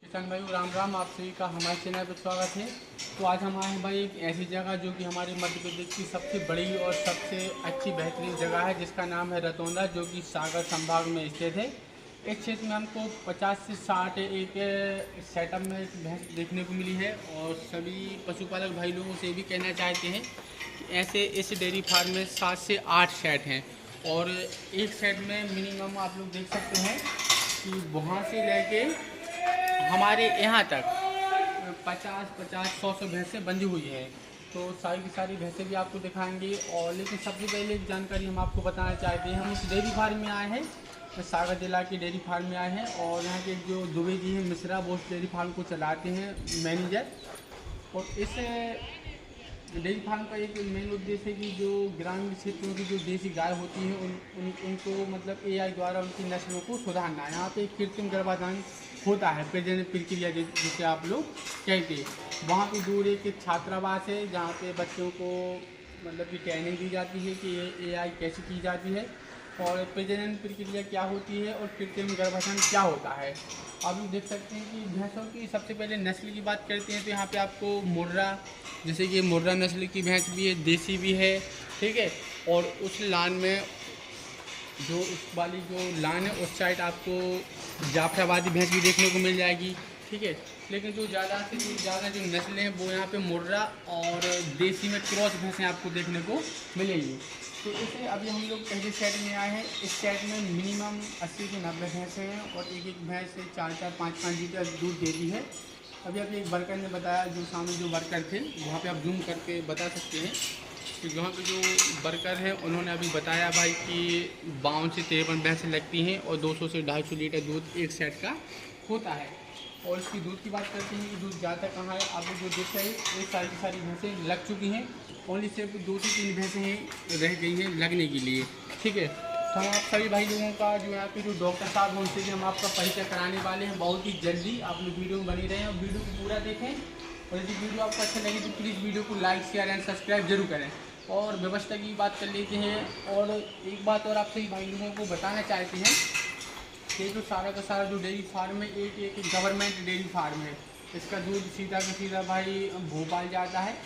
किसान भाई राम राम, आप सभी का हमारे चैनल पर स्वागत है। तो आज हम आए हैं भाई एक ऐसी जगह जो कि हमारे मध्य प्रदेश की सबसे बड़ी और सबसे अच्छी बेहतरीन जगह है, जिसका नाम है रतौंदा, जो कि सागर संभाग में स्थित है। इस क्षेत्र में हमको 50 से 60 एक सेटअप में भैंस देखने को मिली है। और सभी पशुपालक भाई लोगों से भी कहना चाहते हैं कि ऐसे इस डेयरी फार्म में 7 से 8 सेट हैं। और एक सेट में मिनिमम आप लोग देख सकते हैं कि वहाँ से लेके हमारे यहाँ तक 50-50, 100 भैंसें बंधी हुई है। तो सारी की सारी भैंसें भी आपको दिखाएंगे। और लेकिन सबसे पहले एक जानकारी हम आपको बताना चाहते हैं, हम उस डेयरी फार्म में आए हैं, सागर जिला के डेयरी फार्म में आए हैं। और यहाँ के जो दुबे जी हैं मिश्रा, वो उस डेयरी फार्म को चलाते हैं, मैनेजर। और इस डेयरी फार्म का एक मेन उद्देश्य है कि जो ग्रामीण क्षेत्रों की जो देसी गाय होती है उनको मतलब एआई द्वारा उनकी नस्लों को सुधारना। यहाँ पे कृत्रिम गर्भाधान होता है, प्रजनन प्रक्रिया जिसे आप लोग कहते हैं। वहाँ पे दूर एक छात्रावास है जहाँ पे बच्चों को मतलब कि ट्रेनिंग दी जाती है कि एआई कैसे की जाती है और प्रजनन प्रक्रिया क्या होती है और कृत्रिम गर्भाधान क्या होता है। आप लोग देख सकते हैं कि भैंसों की सबसे पहले नस्ल की बात करते हैं तो यहाँ पे आपको मुर्रा, जैसे कि मुर्रा नस्ल की भैंस भी है, देसी भी है, ठीक है। और उस लान में जो उस वाली जो लान है उस साइड आपको जाफराबादी भैंस भी देखने को मिल जाएगी, ठीक है। लेकिन जो ज़्यादा से ज़्यादा जो नस्लें हैं वो यहाँ पे मुर्रा और देसी में क्रॉस भैंसें आपको देखने को मिलेंगी। तो इसे अभी हम लोग पहले सेट में आए हैं। इस सेट में मिनिमम 80 से 90 भैंसें हैं और एक एक भैंस से 4-4, 5-5 लीटर दूध देती है। अभी अभी एक वर्कर ने बताया, जो सामने जो वर्कर थे वहाँ पे आप जूम करके बता सकते हैं कि वहाँ पे जो वर्कर है उन्होंने अभी बताया भाई कि 52 से 53 भैंसें लगती हैं और 200 से 250 लीटर दूध एक सेट का होता है। और इसकी दूध की बात करते हैं कि दूध ज़्यादा कहाँ है, आप लोग जो देख रहे हैं ये सारी की सारी भैंसें लग चुकी हैं। ओनली सिर्फ 2 से 3 भैंसें ही रह गई हैं लगने के लिए, ठीक है। तो हम आप सभी भाई लोगों का जो यहाँ पे जो डॉक्टर साहब हैं उनसे भी हम आपका परिचय कराने वाले हैं बहुत ही जल्दी। आप लोग वीडियो में बनी रहें और वीडियो को पूरा देखें। और यदि वीडियो आपको अच्छा लगे तो प्लीज़ वीडियो को लाइक, शेयर एंड सब्सक्राइब जरूर करें। और व्यवस्था की बात कर लेते हैं। और एक बात और आप सभी भाई लोगों को बताना चाहते हैं कि जो सारा का सारा जो डेयरी फार्म है एक गवर्नमेंट डेयरी फार्म है। इसका दूध सीधा का सीधा भाई भोपाल जाता है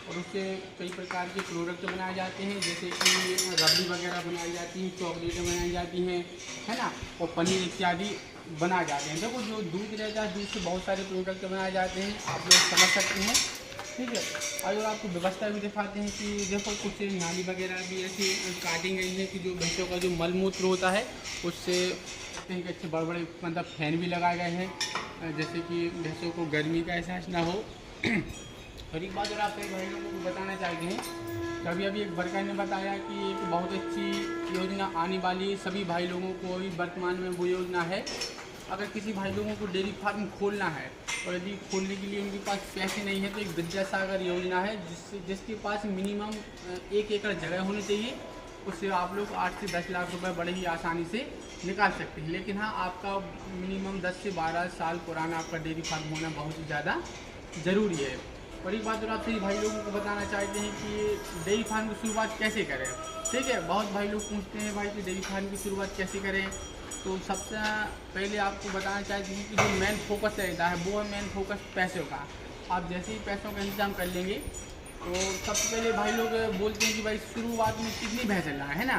और उससे कई प्रकार के प्रोडक्ट बनाए जाते हैं, जैसे कि रबड़ी वगैरह बनाई जाती हैं, चॉकलेटें बनाई जाती हैं, है ना, और पनीर इत्यादि बनाए जाते हैं। देखो जो दूध रहता है, दूध से बहुत सारे प्रोडक्ट बनाए जाते हैं, आप लोग समझ सकते हैं, ठीक है। और आपको व्यवस्था भी दिखाते हैं कि देखो कुछ नाली वगैरह भी ऐसी काटी गई है कि जो भैंसों का जो मल मूत्र होता है उससे अच्छे बड़े बड़े मतलब फैन भी लगाए गए हैं, जैसे कि भैंसों को गर्मी का एहसास ना हो। और एक बात और आप सभी भाई लोगों को बताना चाहते हैं, अभी अभी एक वर्कर ने बताया कि एक बहुत अच्छी योजना आने वाली है सभी भाई लोगों को। अभी वर्तमान में वो योजना है, अगर किसी भाई लोगों को डेयरी फार्म खोलना है और यदि खोलने के लिए उनके पास पैसे नहीं है तो एक विद्यासागर योजना है जिसके पास मिनिमम 1 एकड़ जगह होनी चाहिए। उससे आप लोग 8 से 10 लाख रुपए बड़े ही आसानी से निकाल सकते हैं। लेकिन हाँ, आपका मिनिमम 10 से 12 साल पुराना आपका डेयरी फार्म होना बहुत ही ज़्यादा ज़रूरी है। और एक बात और आप सभी भाई लोगों को बताना चाहते हैं कि डेयरी फार्म की शुरुआत कैसे करें, ठीक है। बहुत भाई लोग पूछते हैं भाई कि डेयरी फार्म की शुरुआत कैसे करें। तो सबसे पहले आपको बताना चाहते हैं कि जो मेन फोकस रहता है वो है मेन फोकस पैसों का। आप जैसे ही पैसों का इंतजाम कर लेंगे तो सबसे पहले भाई लोग बोलते हैं कि भाई शुरुआत में कितनी भैंस लाना है ना।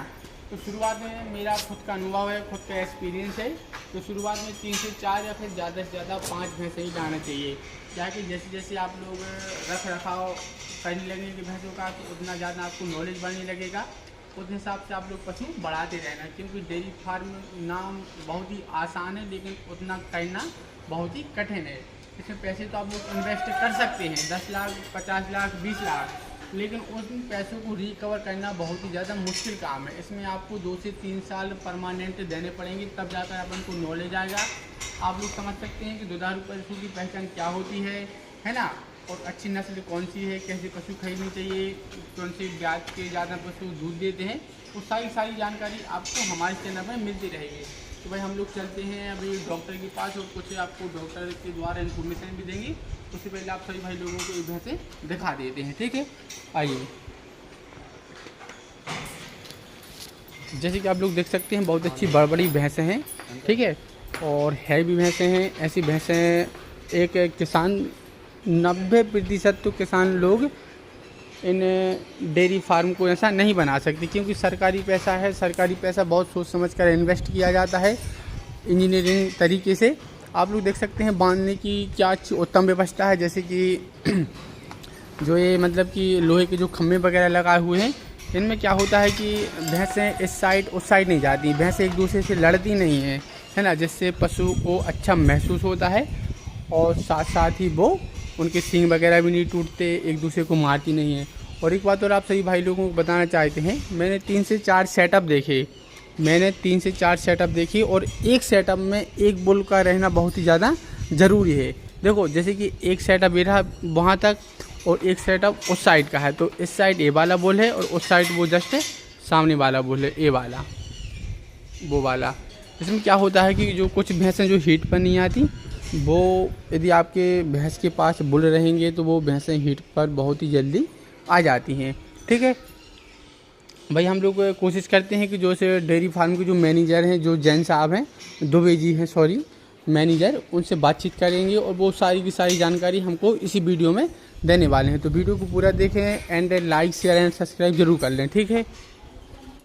तो शुरुआत में मेरा खुद का अनुभव है, खुद का एक्सपीरियंस है, तो शुरुआत में 3 से 4 या फिर ज़्यादा से ज़्यादा 5 भैंसें ही लाना चाहिए। क्या कि जैसे जैसे आप लोग रख रखाव करने लगेंगे कि भैंसों का तो उतना ज़्यादा आपको नॉलेज बढ़ने लगेगा, उस हिसाब से आप लोग पशु बढ़ाते रहना। क्योंकि डेयरी फार्म नाम बहुत ही आसान है लेकिन उतना करना बहुत ही कठिन है। इसमें पैसे तो आप लोग इन्वेस्ट कर सकते हैं 10 लाख, 50 लाख, 20 लाख, लेकिन उन पैसों को रिकवर करना बहुत ही ज़्यादा मुश्किल काम है। इसमें आपको 2 से 3 साल परमानेंट देने पड़ेंगे, तब जाकर अपन को नॉलेज आएगा। आप लोग समझ सकते हैं कि दुधारू पशु की पहचान क्या होती है ना, और अच्छी नस्ल कौन सी है, कैसे पशु खरीदनी चाहिए, कौन से ब्याज के ज़्यादा पशु दूध देते हैं, वो सारी जानकारी आपको हमारे चैनल में मिलती रहेगी। तो भाई हम लोग चलते हैं अभी डॉक्टर के पास और कुछ आपको डॉक्टर के द्वारा इन्फॉर्मेशन भी देंगे। उससे पहले आप सभी भाई लोगों को ये भैंसें दिखा देते हैं, ठीक है। आइए, जैसे कि आप लोग देख सकते हैं बहुत अच्छी बड़ी भैंसें हैं, ठीक है, और है भी भैंसें हैं। ऐसी भैंसें एक किसान 90% तो किसान लोग इन डेयरी फार्म को ऐसा नहीं बना सकते, क्योंकि सरकारी पैसा है। सरकारी पैसा बहुत सोच समझ कर इन्वेस्ट किया जाता है इंजीनियरिंग तरीके से। आप लोग देख सकते हैं बांधने की क्या अच्छी उत्तम व्यवस्था है, जैसे कि जो ये मतलब कि लोहे के जो खम्भे वगैरह लगाए हुए हैं, इनमें क्या होता है कि भैंसें इस साइड उस साइड नहीं जाती, भैंसें एक दूसरे से लड़ती नहीं हैं, है ना, जिससे पशु को अच्छा महसूस होता है और साथ साथ ही वो उनके सींग वगैरह भी नहीं टूटते, एक दूसरे को मारती नहीं है। और एक बात और आप सभी भाई लोगों को बताना चाहते हैं, मैंने 3 से 4 सेटअप देखे और एक सेटअप में एक बुल का रहना बहुत ही ज़्यादा ज़रूरी है। देखो जैसे कि एक सेटअप ये रहा वहाँ तक और एक सेटअप उस साइड का है, तो इस साइड ए वाला बुल है और उस साइड वो जस्ट सामने वाला बुल है, ए वाला वो वाला। इसमें क्या होता है कि जो कुछ भैंसें जो हीट पर नहीं आती, वो यदि आपके भैंस के पास बुल रहेंगे तो वो भैंसें हीट पर बहुत ही जल्दी आ जाती हैं। ठीक है भाई, हम लोग कोशिश करते हैं कि जो से डेयरी फार्म के जो मैनेजर हैं, जो जैन साहब हैं, दुबे जी हैं सॉरी मैनेजर, उनसे बातचीत करेंगे और वो सारी की सारी जानकारी हमको इसी वीडियो में देने वाले हैं। तो वीडियो को पूरा देखें and like share and subscribe जरूर कर लें। ठीक है।